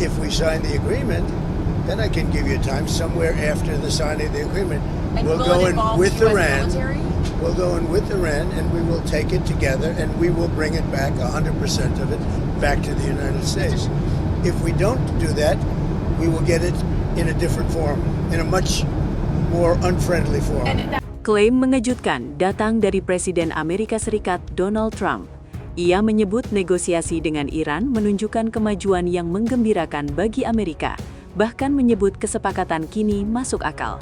If we sign the agreement, then I can give you time somewhere after the signing of the agreement. And we'll will go it in involve with the US Iran. military? We'll go in with Iran, and we will take it together, and we will bring it back, 100% of it, back to the United States. If we don't do that, we will get it in a different form, in a much more unfriendly form. Klaim mengejutkan datang dari Presiden Amerika Serikat Donald Trump. Ia menyebut negosiasi dengan Iran menunjukkan kemajuan yang menggembirakan bagi Amerika, bahkan menyebut kesepakatan kini masuk akal.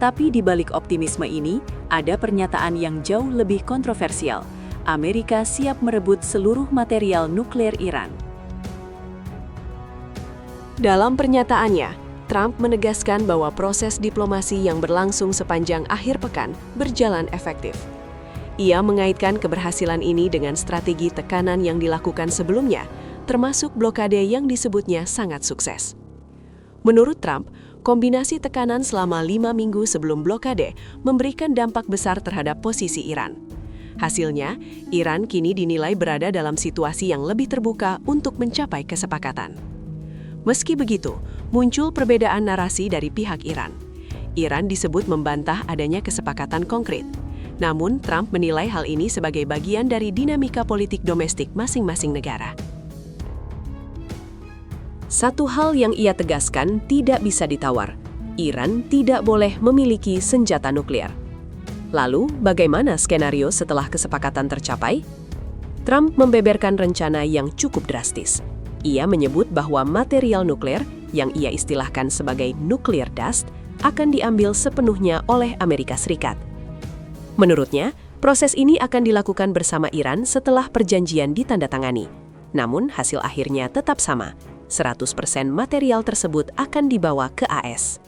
Tapi di balik optimisme ini, ada pernyataan yang jauh lebih kontroversial. Amerika siap merebut seluruh material nuklir Iran. Dalam pernyataannya, Trump menegaskan bahwa proses diplomasi yang berlangsung sepanjang akhir pekan berjalan efektif. Ia mengaitkan keberhasilan ini dengan strategi tekanan yang dilakukan sebelumnya, termasuk blokade yang disebutnya sangat sukses. Menurut Trump, kombinasi tekanan selama 5 minggu sebelum blokade memberikan dampak besar terhadap posisi Iran. Hasilnya, Iran kini dinilai berada dalam situasi yang lebih terbuka untuk mencapai kesepakatan. Meski begitu, muncul perbedaan narasi dari pihak Iran. Iran disebut membantah adanya kesepakatan konkret. Namun, Trump menilai hal ini sebagai bagian dari dinamika politik domestik masing-masing negara. Satu hal yang ia tegaskan tidak bisa ditawar. Iran tidak boleh memiliki senjata nuklir. Lalu, bagaimana skenario setelah kesepakatan tercapai? Trump membeberkan rencana yang cukup drastis. Ia menyebut bahwa material nuklir, yang ia istilahkan sebagai nuclear dust, akan diambil sepenuhnya oleh Amerika Serikat. Menurutnya, proses ini akan dilakukan bersama Iran setelah perjanjian ditandatangani. Namun, hasil akhirnya tetap sama. 100% material tersebut akan dibawa ke AS.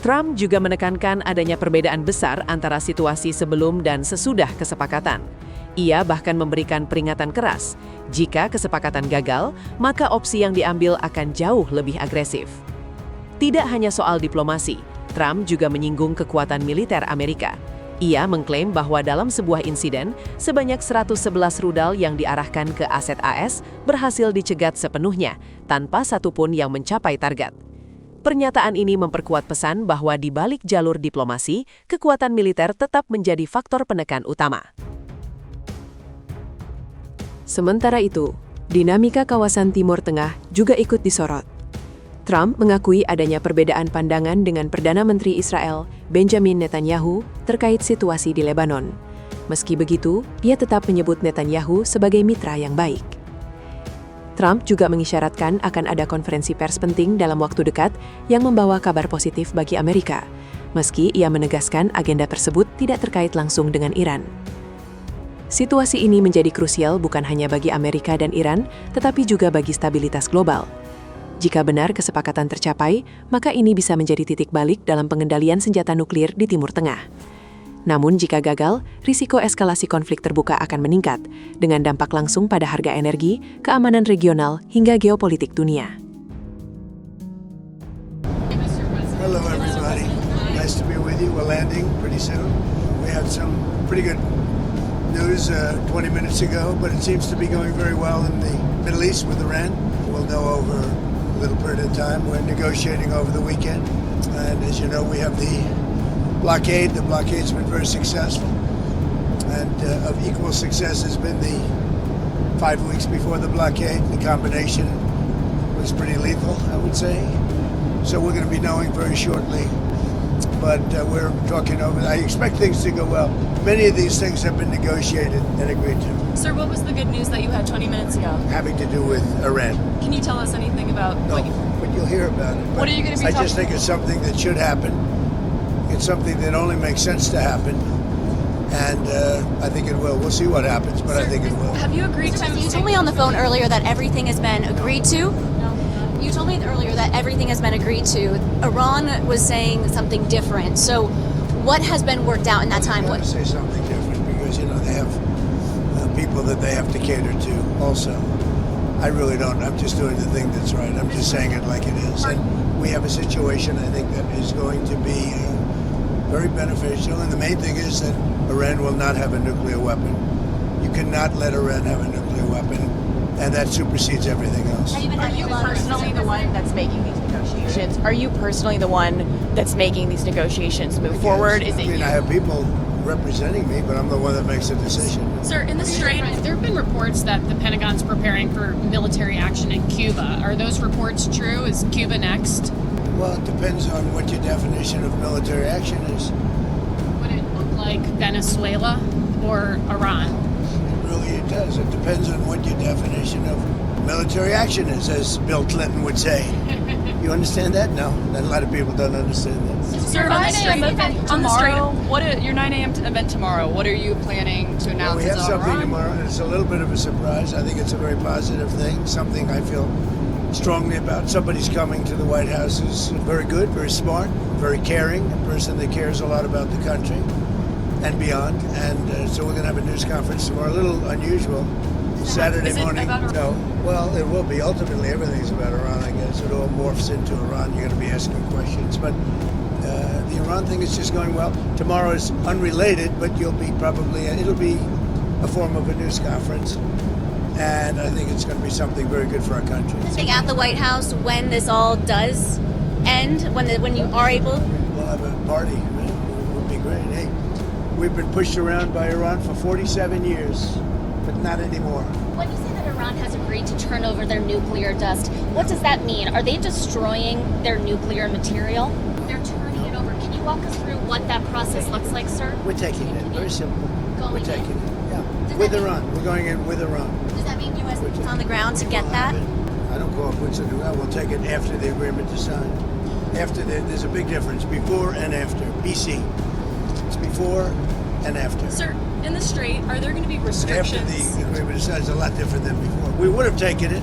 Trump juga menekankan adanya perbedaan besar antara situasi sebelum dan sesudah kesepakatan. Ia bahkan memberikan peringatan keras. Jika kesepakatan gagal, maka opsi yang diambil akan jauh lebih agresif. Tidak hanya soal diplomasi, Trump juga menyinggung kekuatan militer Amerika. Ia mengklaim bahwa dalam sebuah insiden, sebanyak 111 rudal yang diarahkan ke aset AS berhasil dicegat sepenuhnya, tanpa satupun yang mencapai target. Pernyataan ini memperkuat pesan bahwa di balik jalur diplomasi, kekuatan militer tetap menjadi faktor penekan utama. Sementara itu, dinamika kawasan Timur Tengah juga ikut disorot. Trump mengakui adanya perbedaan pandangan dengan Perdana Menteri Israel, Benjamin Netanyahu, terkait situasi di Lebanon. Meski begitu, ia tetap menyebut Netanyahu sebagai mitra yang baik. Trump juga mengisyaratkan akan ada konferensi pers penting dalam waktu dekat yang membawa kabar positif bagi Amerika, meski ia menegaskan agenda tersebut tidak terkait langsung dengan Iran. Situasi ini menjadi krusial bukan hanya bagi Amerika dan Iran, tetapi juga bagi stabilitas global. Jika benar kesepakatan tercapai, maka ini bisa menjadi titik balik dalam pengendalian senjata nuklir di Timur Tengah. Namun jika gagal, risiko eskalasi konflik terbuka akan meningkat, dengan dampak langsung pada harga energi, keamanan regional, hingga geopolitik dunia. Hello everybody, nice to be with you. We're landing pretty soon. We had some pretty good news 20 minutes ago, but it seems to be going very well in the Middle East with Iran. We'll know over a little period of time. We're negotiating over the weekend, and as you know, we have the blockade. The blockade's been very successful, and of equal success has been the 5 weeks before the blockade. The combination was pretty lethal, I would say. So we're going to be knowing very shortly, but we're talking over. I expect things to go well. Many of these things have been negotiated and agreed to. Sir, what was the good news that you had 20 minutes ago? Having to do with Iran. Can you tell us anything about No, but you'll hear about it. What are you going to be I just think it's something that should happen. It's something that only makes sense to happen, and I think it will. We'll see what happens, but I think it will. Have you agreed to... You told me on the phone earlier that everything has been agreed to. You told me earlier that everything has been agreed to. Iran was saying something different. So what has been worked out in that time? What? Say something different because they have people that they have to cater to. Also, I really don't. I'm just doing the thing that's right. I'm just saying it like it is, and we have a situation I think that is going to be very beneficial. And the main thing is that Iran will not have a nuclear weapon. You cannot let Iran have a nuclear weapon. and that supersedes everything else. Are you personally the one that's making these negotiations? Are you personally the one that's making these negotiations move forward? Is I it mean, you? I have people representing me, but I'm the one that makes the decision. Sir, in the Strait, There have been reports that the Pentagon's preparing for military action in Cuba. Are those reports true? Is Cuba next? Well, it depends on what your definition of military action is. Would it look like Venezuela or Iran? It does. It depends on what your definition of military action is, as Bill Clinton would say. You understand that? No, a lot of people don't understand that. Sir, on the Strait, Your 9 a.m. event tomorrow, what are you planning to Well, announce? we have Is it something Iran? tomorrow, and it's a little bit of a surprise. I think it's a very positive thing, something I feel strongly about. Somebody's coming to the White House who's very good, very smart, very caring, a person that cares a lot about the country and beyond. And so we're going to have a news conference tomorrow, a little unusual. Saturday Is it morning. about Iran? No. Well, it will be. Ultimately, everything's about Iran, I guess. It all morphs into Iran. You're going to be asking questions. But the Iran thing is just going well. Tomorrow is unrelated, but it'll be a form of a news conference. And I think it's going to be something very good for our country. At the White House when this all does end, when you are able. We'll have a party. It would be great. Hey, we've been pushed around by Iran for 47 years, but not anymore. When you say that Iran has agreed to turn over their nuclear dust, what does that mean? Are they destroying their nuclear material? They're turning it over. Can you walk us through what that process looks like, sir? We're taking it. Very simple. Going We're in? taking it. Yeah. Does With that mean- Iran. We're going in with Iran. Does that mean U.S. boots on the ground to get that? I don't call it boots on the ground. We'll take it after the agreement is signed. There's a big difference before and after. BC. It's before and after. Sir, in the Strait, are there going to be After restrictions? the agreement is signed, it's a lot different than before. We would have taken it.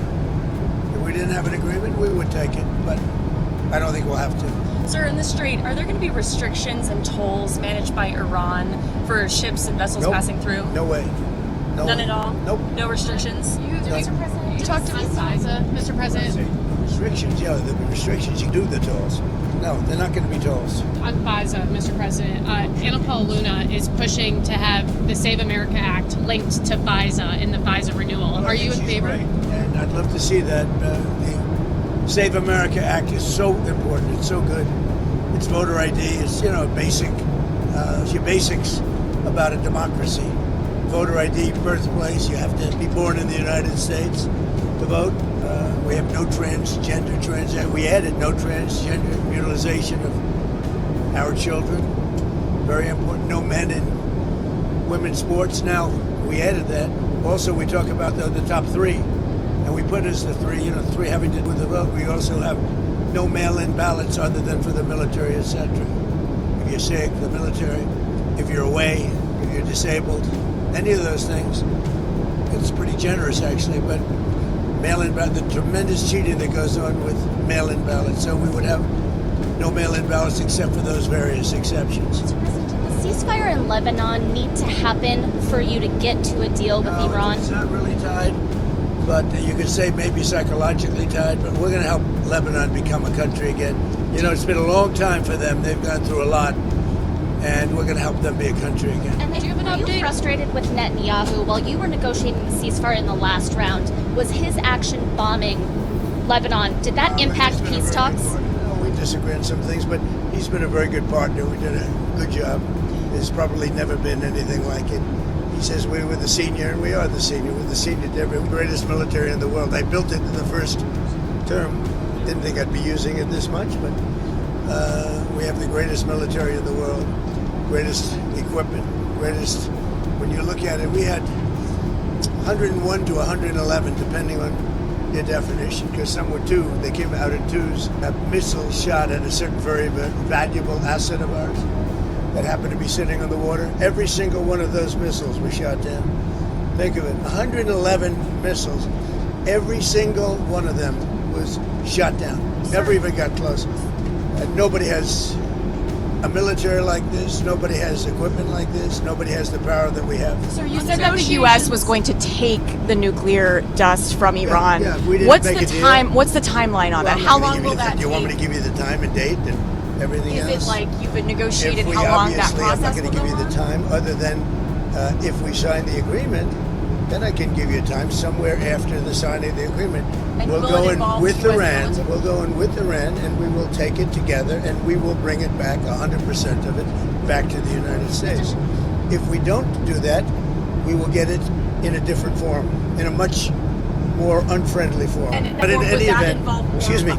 If we didn't have an agreement, we would take it. But I don't think we'll have to. Sir, in the Strait, are there going to be restrictions and tolls managed by Iran for ships and vessels Nope. passing through? No way. No None way. at all? Nope. No restrictions? You talked about FISA, Mr. President. Restrictions, yeah, there'll be restrictions. You do the tolls. No, they're not going to be tolls. On FISA, Mr. President, Anna Paula Luna is pushing to have the Save America Act linked to FISA in the FISA renewal. Well, I Are you think in she's favor? right, and I'd love to see that. The Save America Act is so important. It's so good. It's voter ID. It's basic. It's your basics about a democracy. Voter ID, birthplace. You have to be born in the United States to vote. We have no transgender. We added no transgender utilization of our children. Very important. No men in women's sports. Now we added that. Also, we talk about the top three, and we put as the three having to do with the vote. We also have no mail-in ballots other than for the military, etc. If you're sick, the military. If you're away, if you're disabled, any of those things. It's pretty generous, actually, but mail-in ballot, the tremendous cheating that goes on with mail-in ballots. So we would have no mail-in ballots except for those various exceptions. Mr. President, did the ceasefire in Lebanon need to happen for you to get to a deal with No, Iran? It's not really tied, but you could say maybe psychologically tied, but we're going to help Lebanon become a country again. It's been a long time for them. They've gone through a lot, and we're going to help them be a country again. And then, were you frustrated with Netanyahu while you were negotiating the ceasefire in the last round? Was his action bombing Lebanon, did that impact He's been a peace very talks? good partner. No, we disagree on some things, but he's been a very good partner. We did a good job. There's probably never been anything like it. He says we were the senior, and we are the senior. We're the senior, the greatest military in the world. I built it in the first term. Didn't think I'd be using it this much, but we have the greatest military in the world, greatest equipment, greatest. When you look at it, we had 101 to 111, depending on your definition, because some were two. They came out in twos. A missile shot at a certain very valuable asset of ours that happened to be sitting on the water. Every single one of those missiles was shot down. Think of it, 111 missiles. Every single one of them was shot down. Never even got close. And nobody has a military like this. Nobody has equipment like this. Nobody has the power that we have. So you said that the U.S. was going to take the nuclear dust from Iran. yeah, we didn't What's make the a deal. time? What's the timeline on Well, that? I'm How not gonna long give will you the- that Do you want me take? to give you the time and date and everything Is else? it like you've been negotiated If we how long that obviously, I'm process not going will to give go you the on? time, other than if we sign the agreement, then I can give you a time somewhere after the signing of the agreement. And We'll will go it in involve with US Iran. military? We'll go in with Iran, and we will take it together, and we will bring it back 100% of it back to the United States. If we don't do that, we will get it in a different form, in a much more unfriendly form. But in would any that event, involve war? excuse me,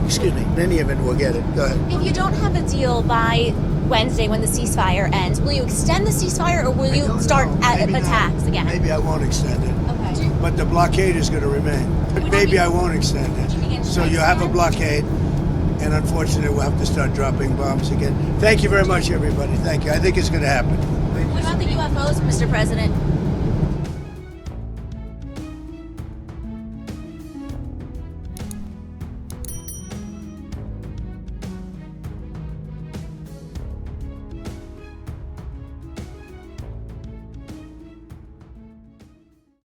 in any event, we'll get it. Go ahead. If you don't have a deal by Wednesday when the ceasefire ends, will you extend the ceasefire or will I you don't start know. Maybe not. attacks again? Maybe I won't extend it. Okay. But the blockade is going to remain. But maybe I won't extend it. So you have a blockade, and unfortunately we'll have to start dropping bombs again. Thank you very much, everybody. Thank you. I think it's going to happen. What about the UFOs, Mr. President?